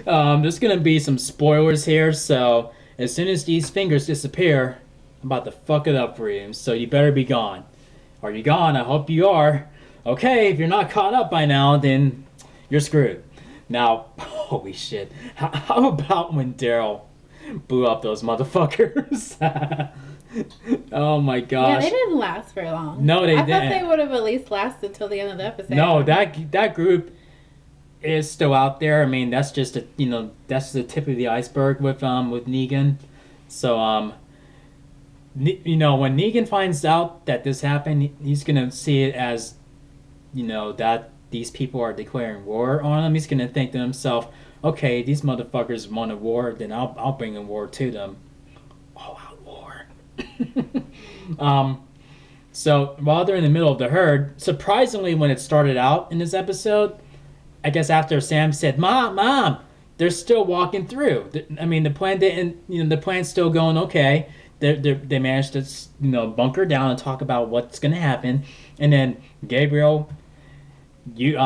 There's gonna be some spoilers here, so as soon as these fingers disappear, I'm about to fuck it up for you. So you better be gone. Are you gone? I hope you are. Okay, if you're not caught up by now, then you're screwed. Now, holy shit. How about when Daryl blew up those motherfuckers? Oh my Yeah, gosh. they didn't last very long. No, they I didn't. thought they would have at least lasted till the end of the episode. No, that group is still out there. I mean, that's just that's the tip of the iceberg with Negan. So when Negan finds out that this happened, he's gonna see it as that these people are declaring war on him. He's gonna think to himself, okay, these motherfuckers wanted war, then I'll bring a war to them. All out war. So while they're in the middle of the herd, surprisingly, when it started out in this episode, I guess after Sam said, "Mom, they're still walking through." I mean, the plan didn't. The plan's still going okay. They managed to bunker down and talk about what's gonna happen, and then Gabriel, you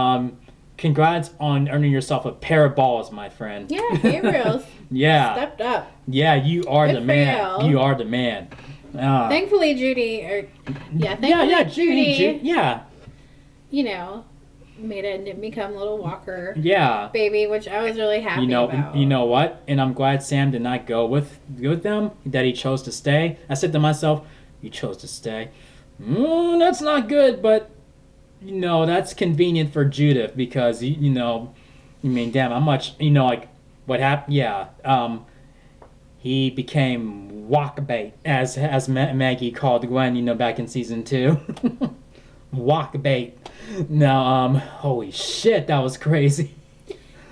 congrats on earning yourself a pair of balls, my friend. Yeah, Gabriel Yeah, stepped up. yeah, you are Good the for man. you. You are the man. Thankfully, Judy, Judy, yeah, made it and didn't become a little walker yeah. baby, which I was really happy about. You know what? And I'm glad Sam did not go with them. That he chose to stay. I said to myself, "You chose to stay. That's not good." But that's convenient for Judith because I mean, damn, how much like what happened? Yeah, he became walk bait as Maggie called Gwen. Back in season 2. Walk bait. Now, holy shit, that was crazy.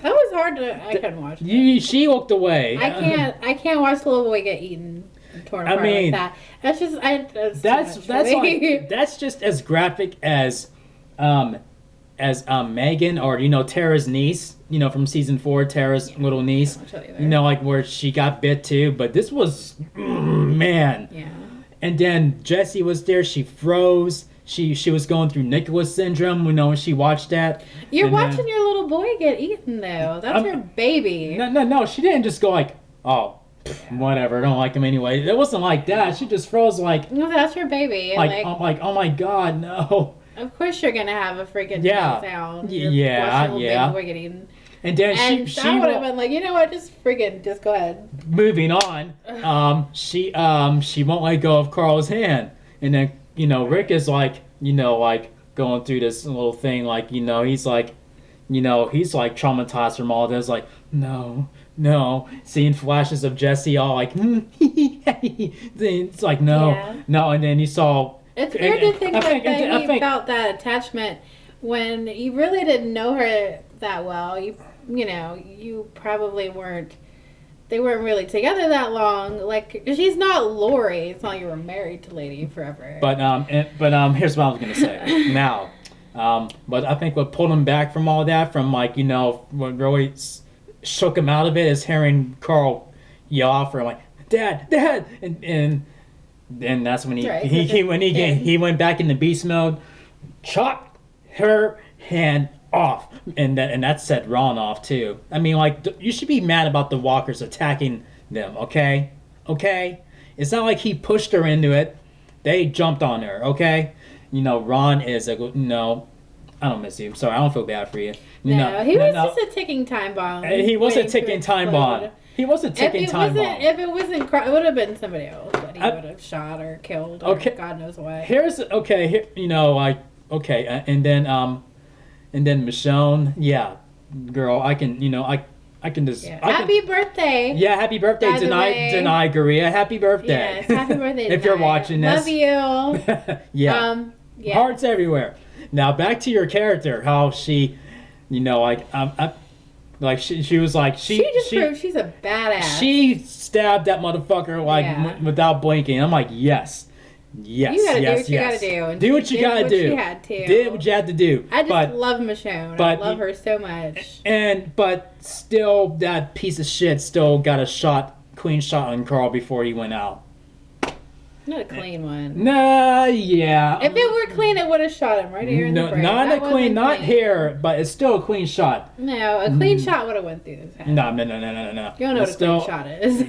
That was hard to. I couldn't watch it. She looked away. I can't watch the little boy get eaten and torn apart like that. That's just that's just as graphic as Megan or Tara's niece. From season 4, Tara's little niece. Like where she got bit too. But this was man. Yeah. And then Jessie was there. She froze. She was going through Nicholas syndrome, when she watched that. You're watching your little boy get eaten, though. That's your baby. No. She didn't just go like, oh, whatever. I don't like him anyway. It wasn't like that. She just froze like. No, that's your baby. I'm like, oh my god, no. Of course you're gonna have a freaking meltdown. Yeah. Baby boy get eaten. And then I would have been like, you know what? Just go ahead. Moving on. She won't let go of Carl's hand, and then. Rick is like, like going through this little thing, like, he's like, he's like traumatized from all this, like, no, seeing flashes of Jesse all like, it's like, no, and then you saw. It's weird to think that he felt that attachment when you really didn't know her that well. You probably weren't. They weren't really together that long. Like, she's not Lori. It's not like you were married to Lady forever. But here's what I was gonna say. Now, but I think what pulled him back from all that, from like what really shook him out of it, is hearing Carl yell out for him like, "Dad, Dad!" and then that's when he went back into beast mode, chopped her hand off, and that set Ron off too. I mean, like, you should be mad about the walkers attacking them, okay? It's not like he pushed her into it. They jumped on her, okay? Ron is I don't miss you. Sorry, I don't feel bad for you. He was just a ticking time bomb. He was a ticking time bomb. He was a ticking time bomb. If it wasn't, it would have been somebody else that he would have shot or killed. Or God knows what. And then Michonne, yeah, girl, I can just. Yeah. Happy birthday! Yeah, happy birthday, Denai Guria. Happy birthday. Yes, happy birthday, if you're watching this. Love you. Yeah. Hearts everywhere. Now back to your character, how she, she was like she proved she's a badass. She stabbed that motherfucker without blinking. I'm like, yes. You gotta do what you gotta do. Do what you gotta do. She had to. Did what you had to do. I just love Michonne. I love her so much. But still, that piece of shit still got a clean shot on Carl before he went out. Not a clean one. Nah, yeah. If it were clean, it would have shot him right here in the brain. Not That a clean, not clean. here, but it's still a clean shot. No, a clean shot would have went through his head. No. You don't know what a clean shot is.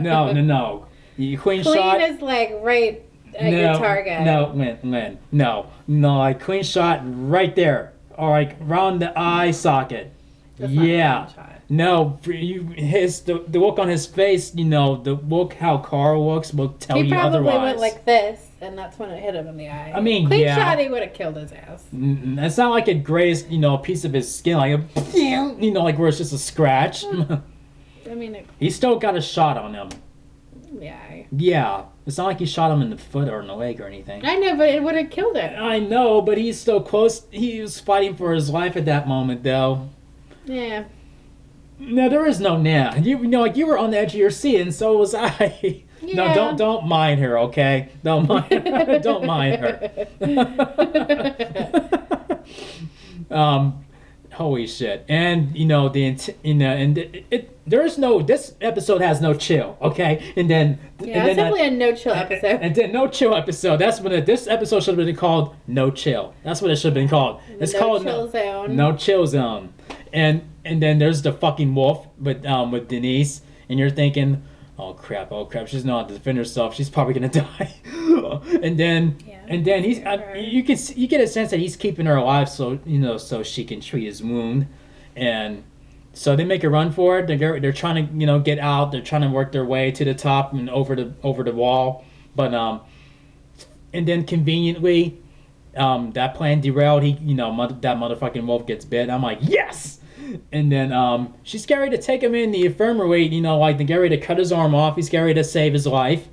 No. Clean shot. Clean is like right at your target. No, like clean shot right there, or like around the eye socket. That's not a yeah. clean shot. No, the look on his face, the look how Carl looks will tell you otherwise. He probably went like this, and that's when it hit him in the eye. I mean, clean shot, he would have killed his ass. It's not like it grazed, a piece of his skin, like like where it's just a scratch. I mean, he still got a shot on him. Yeah. Yeah, it's not like he shot him in the foot or in the leg or anything. I know, but it would have killed him. I know, but he's still close. He was fighting for his life at that moment, though. Yeah. No, there is no nah. You you were on the edge of your seat, and so was I. Yeah. No, don't mind her, okay? Don't mind her. Don't mind her. Holy shit! And there's no. This episode has no chill, okay? And then it's definitely a no chill episode. And then no chill episode. That's what this episode should have been called. No chill. That's what it should have been called. It's called chill zone. No chill zone. And then there's the fucking wolf with Denise, and you're thinking, oh crap, she's not to defend herself. She's probably gonna die. and then he's you get a sense that he's keeping her alive so so she can treat his wound, and so they make a run for it. They're trying to get out. They're trying to work their way to the top and over the wall, but and then conveniently, that plan derailed. That motherfucking wolf gets bit. I'm like, yes. And then she's getting ready to take him in the infirmary, like to get ready to cut his arm off. He's getting ready to save his life,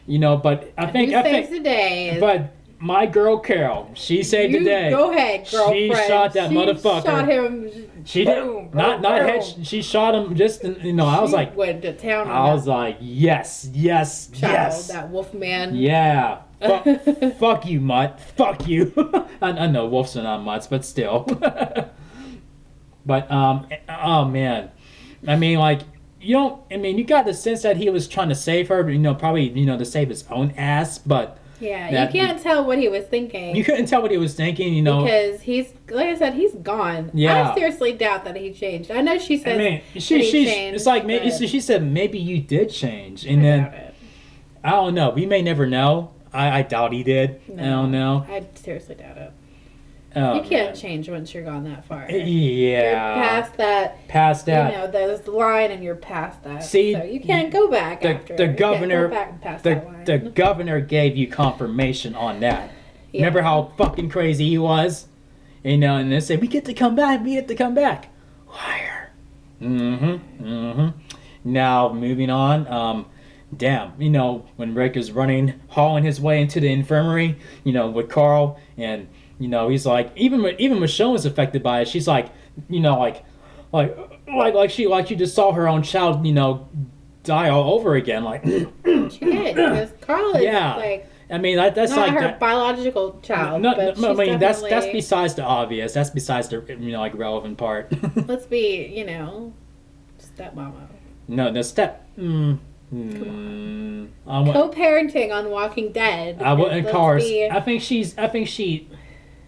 but I think saves the day. But my girl Carol, she saved the day. Go ahead, girlfriend. She shot that motherfucker. Shot him. She did not head. She shot him just. I was like, went to town. I was like, yes. That wolf man. Yeah. Fuck you, mutt. Fuck you. I know wolves are not mutts, but still. But oh man, I mean, you got the sense that he was trying to save her, but probably to save his own ass, but yeah, you can't tell what he was thinking. You couldn't tell what he was thinking, because he's, like I said, he's gone. Yeah, I seriously doubt that he changed. I know she says she changed, it's like maybe she said maybe you did change, and then doubt it. I don't know. We may never know. I doubt he did. No, I don't know. I seriously doubt it. Oh, you can't change once you're gone that far. Yeah. You're past that. There's the line and you're past that. See, so you can't go back after. The governor, you can't go back past that line. The governor gave you confirmation on that. Yeah. Remember how fucking crazy he was? And they said, we get to come back. Liar. Now, moving on. Damn, when Rick is hauling his way into the infirmary, with Carl, and he's like, even Michonne was affected by it. She's like, like she just saw her own child, die all over again. Like she did, because Carl is like. I mean, that's not like her biological child. No, but I mean that's besides the obvious. That's besides the relevant part. Let's be stepmama. No, the step. Come on. Co-parenting on Walking Dead. Of course. I think she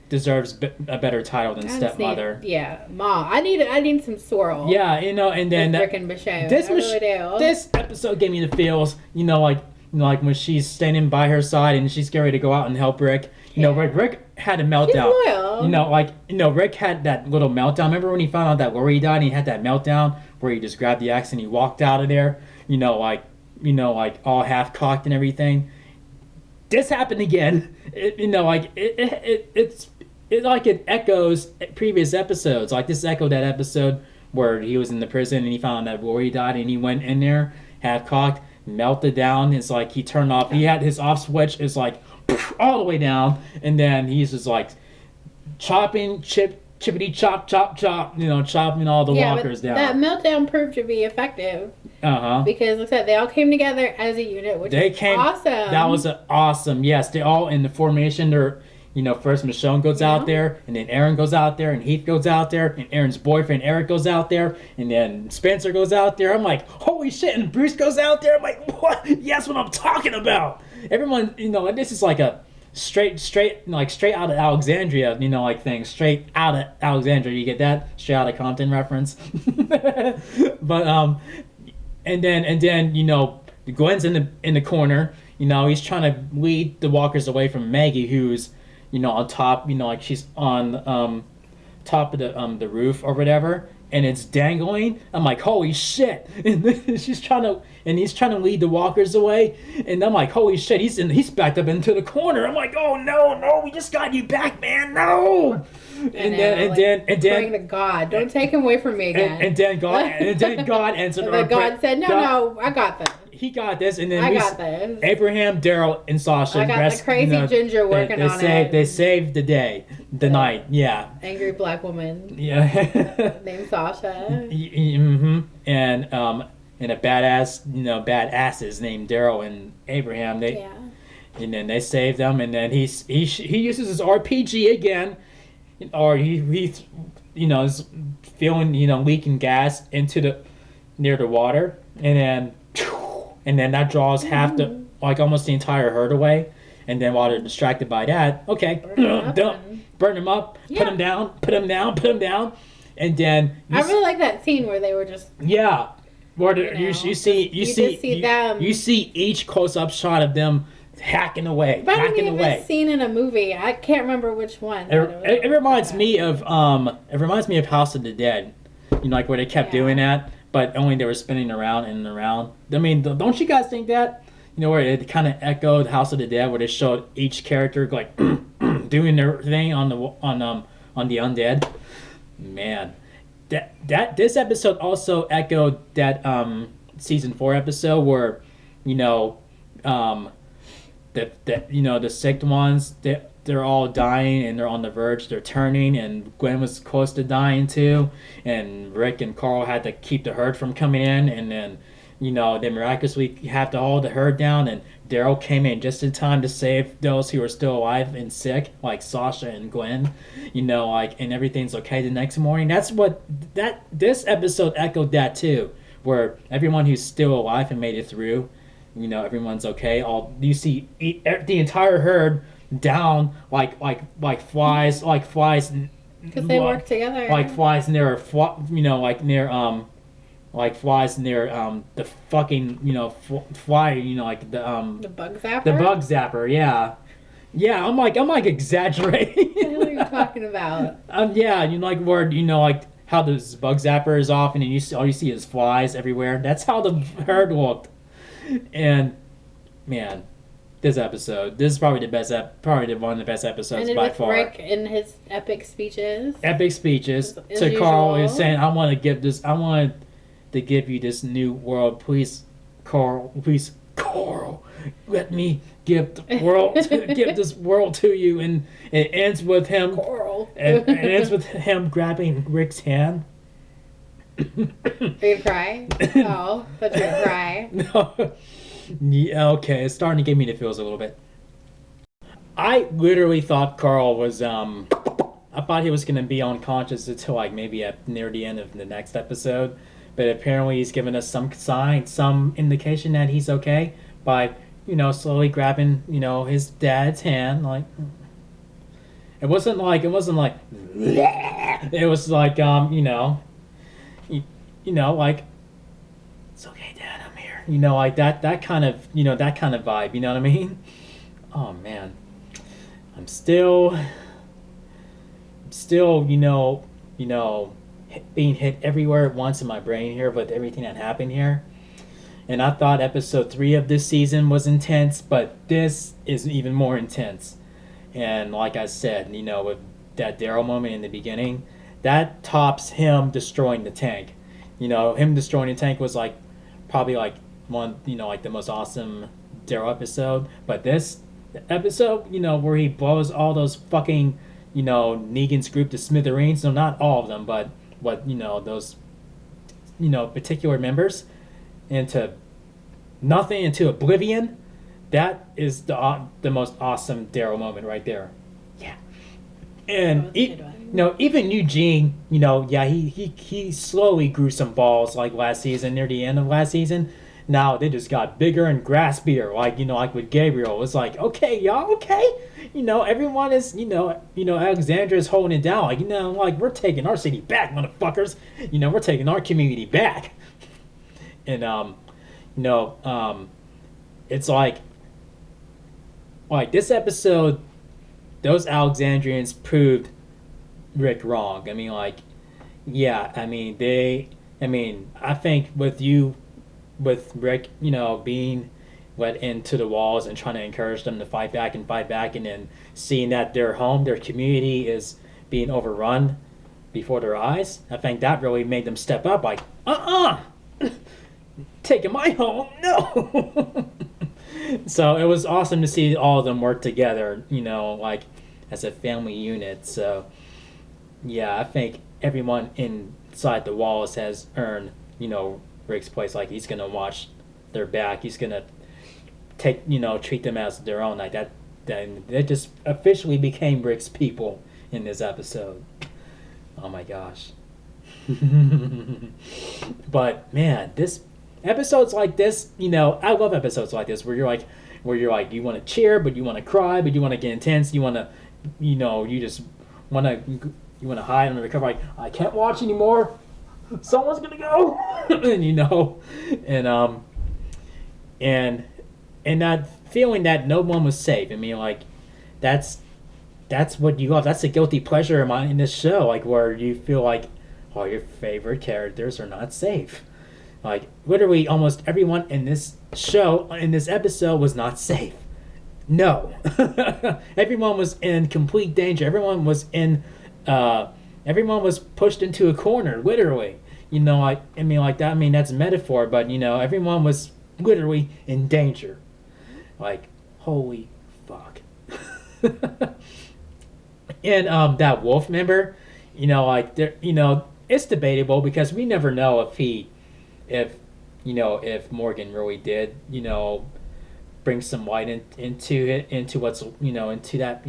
deserves a better title than stepmother. Ma. I need some swirl. Yeah, and then Rick and Michonne. I really do. This episode gave me the feels. Like when she's standing by her side and she's getting ready to go out and help Rick. Rick had a meltdown. She's loyal. Rick had that little meltdown. Remember when he found out that Lori died and he had that meltdown where he just grabbed the axe and he walked out of there? Like all half cocked and everything. This happened again. It echoes previous episodes. Like this echoed that episode where he was in the prison and he found out that Lori died and he went in there half cocked, melted down. It's like he turned off. He had his off switch. It's like all the way down, and then he's just like chopping, chippity chop, chopping all the walkers down. That meltdown proved to be effective. Because like I said, they all came together as a unit, which is awesome. That was awesome. Yes, they all in the formation. They're first Michonne goes out there, and then Aaron goes out there, and Heath goes out there, and Aaron's boyfriend Eric goes out there, and then Spencer goes out there. I'm like, holy shit! And Bruce goes out there. I'm like, what? Yeah, that's what I'm talking about. everyone, this is like a straight out of Alexandria, like thing, straight out of Alexandria. You get that? Straight out of Compton reference. But and then Gwen's in the corner. He's trying to lead the walkers away from Maggie, who's on top. Like she's on top of the roof or whatever, and it's dangling. I'm like, holy shit! And he's trying to lead the walkers away, and I'm like, holy shit! He's backed up into the corner. I'm like, oh no, we just got you back, man, no! And then praying to God, don't take him away from me again. And then God answered. And then God said, no, I got this. He got this, and then I got this. Abraham, Daryl, and Sasha. I got the crazy ginger working on it. They saved the day, the night. Yeah. Angry black woman. Yeah. Named Sasha. Mm-hmm. And a badasses named Daryl and Abraham. And then they saved them, and then he uses his RPG again, or he is feeling leaking gas near the water, and then that draws half almost the entire herd away, and then while they're distracted by that, okay, burn them up, Yeah. put them down, and then I really like that scene where they were just where you see each close up shot of them hacking away. But I've even seen in a movie. I can't remember which one. It reminds me of House of the Dead, like where they kept doing that, but only they were spinning around and around. I mean, don't you guys think that? Where it kind of echoed House of the Dead, where they showed each character like doing their thing on the undead. Man, this episode also echoed that season 4 episode where the sick ones, they're all dying and they're on the verge, they're turning, and Gwen was close to dying too, and Rick and Carl had to keep the herd from coming in, and then they miraculously have to hold the herd down, and Daryl came in just in time to save those who are still alive and sick, like Sasha and Gwen, and everything's okay the next morning. That's what this episode echoed that too, where everyone who's still alive and made it through, everyone's okay. You see the entire herd down like flies, because they work together, like flies near like flies near the fucking fly, like the bug zapper. The bug zapper, yeah. I'm like exaggerating. What the hell are you talking about? Where like how this bug zapper is off, and then all you see is flies everywhere. That's how the herd looked. And man, this is probably one of the best episodes by far. Rick in his epic speeches. To Carl is saying, I want to give you this new world. Please, Carl, let me give this world to you. And it ends with him. Coral. It ends with him grabbing Rick's hand. Are you gonna cry? Oh, thought you were gonna cry. No. Yeah, okay, it's starting to give me the feels a little bit. I literally thought Carl was I thought he was gonna be unconscious until like maybe near the end of the next episode, but apparently he's given us some sign, some indication that he's okay by slowly grabbing his dad's hand. Like it wasn't like it was like like it's okay, Dad, I'm here. Like that kind of vibe. You know what I mean? Oh man, I'm still being hit everywhere at once in my brain here with everything that happened here. And I thought episode 3 of this season was intense, but this is even more intense. And like I said, with that Daryl moment in the beginning, that tops him destroying the tank. Him destroying the tank was like probably like one, like the most awesome Daryl episode. But this episode, where he blows all those fucking, Negan's group to smithereens. No, not all of them, but those, particular members into nothing, into oblivion. That is the most awesome Daryl moment right there. Yeah. And even Eugene, he slowly grew some balls like last season, near the end of last season. Now they just got bigger and graspier, like like with Gabriel. It's like, okay, y'all, okay, everyone is, Alexandria's holding it down, like like we're taking our city back, motherfuckers. We're taking our community back, and it's like this episode, those Alexandrians proved Rick wrong. I mean, yeah, I think with Rick, being let into the walls and trying to encourage them to fight back, and then seeing that their home, their community is being overrun before their eyes, I think that really made them step up, like, taking my home, no. So it was awesome to see all of them work together, as a family unit. So yeah, I think everyone inside the walls has earned, Rick's place. Like, he's gonna watch their back. He's gonna treat them as their own. Like that. Then they just officially became Rick's people in this episode. Oh my gosh. But man, this episodes like this, I love episodes like this where you're like, you want to cheer, but you want to cry, but you want to get intense. You want to, you just want to, you want to hide under the cover. Like, I can't watch anymore. Someone's gonna go, and that feeling that no one was safe. I mean, like, that's what you love. That's a guilty pleasure of mine in this show, like, where you feel like all your favorite characters are not safe. Like, literally almost everyone in this show, in this episode, was not safe. No. Everyone was in complete danger. Everyone was pushed into a corner, literally. That's a metaphor, but, everyone was literally in danger. Like, holy fuck. And that wolf member, it's debatable because we never know if Morgan really did, bring some light into what's, into that,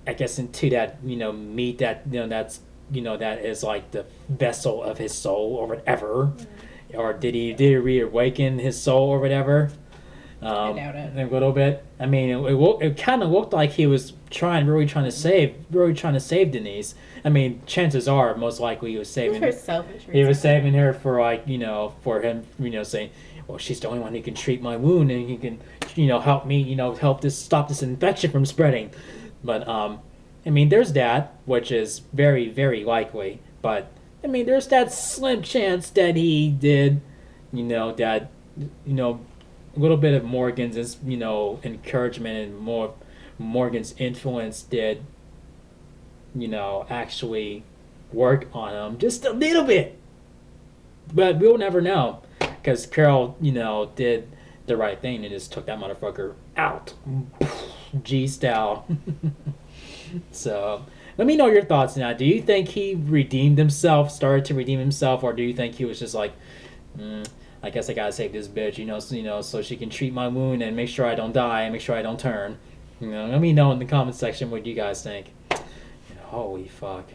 I guess into that, meat that, that's, that is like the vessel of his soul or whatever. Mm. Or did he reawaken his soul or whatever? I doubt it. A little bit. I mean, it kind of looked like he was really trying to save Denise. I mean, chances are, most likely he was saving her. Selfish. He was saving her for for him, saying, well, she's the only one who can treat my wound and he can, help me, stop this infection from spreading. But there's that, which is very, very likely. But there's that slim chance that he did, a little bit of Morgan's, encouragement and Morgan's influence did, actually work on him just a little bit. But we'll never know, because Carol, did the right thing and just took that motherfucker out, G style. So let me know your thoughts now. Do you think he started to redeem himself, or do you think he was just like, I guess I gotta save this bitch, so she can treat my wound and make sure I don't die and make sure I don't turn. Let me know in the comment section what you guys think. Holy fuck.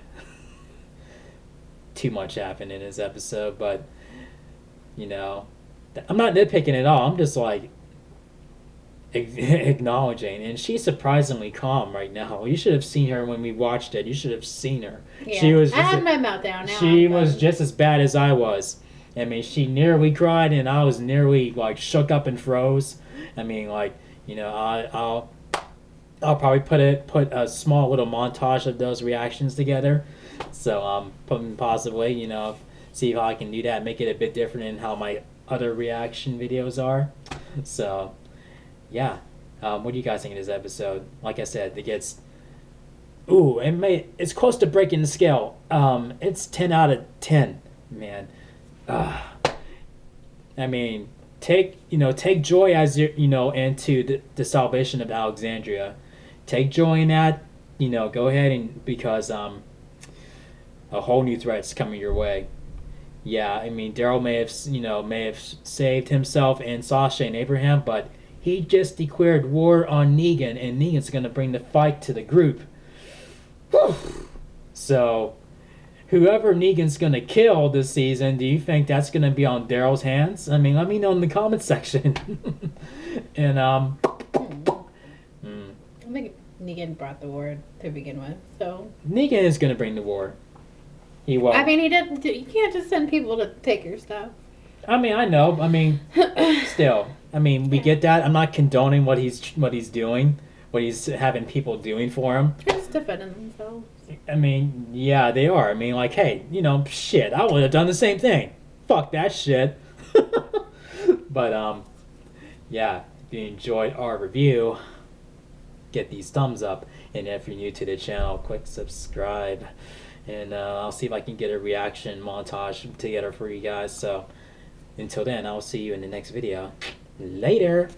Too much happened in this episode, but I'm not nitpicking at all. I'm just like acknowledging, and she's surprisingly calm right now. You should have seen her when we watched it. You should have seen her. Yeah. She was. I had my meltdown. She was just as bad as I was. She nearly cried, and I was nearly shook up and froze. I'll probably put a small little montage of those reactions together. So possibly see how I can do that, make it a bit different in how my other reaction videos are. So yeah, what do you guys think of this episode? Like I said, it gets it's close to breaking the scale. It's 10 out of 10, man. Take joy as into the salvation of Alexandria. Take joy in that. Go ahead and because a whole new threat's coming your way. Yeah, Daryl may have saved himself and Sasha and Abraham, but he just declared war on Negan, and Negan's gonna bring the fight to the group. Whew. So whoever Negan's gonna kill this season, do you think that's gonna be on Daryl's hands? I mean, let me know in the comments section. And I think Negan brought the war to begin with, so Negan is gonna bring the war. He will. I mean, he didn't. You can't just send people to take your stuff. I mean, I know. I mean, still. I mean, we get that. I'm not condoning what he's doing, what he's having people doing for him. They're just defending themselves. I mean, yeah, they are. I mean, like, hey, you know, shit, I would have done the same thing. Fuck that shit. But yeah, if you enjoyed our review, get these thumbs up, and if you're new to the channel, click subscribe, and I'll see if I can get a reaction montage together for you guys. So until then, I'll see you in the next video. Later.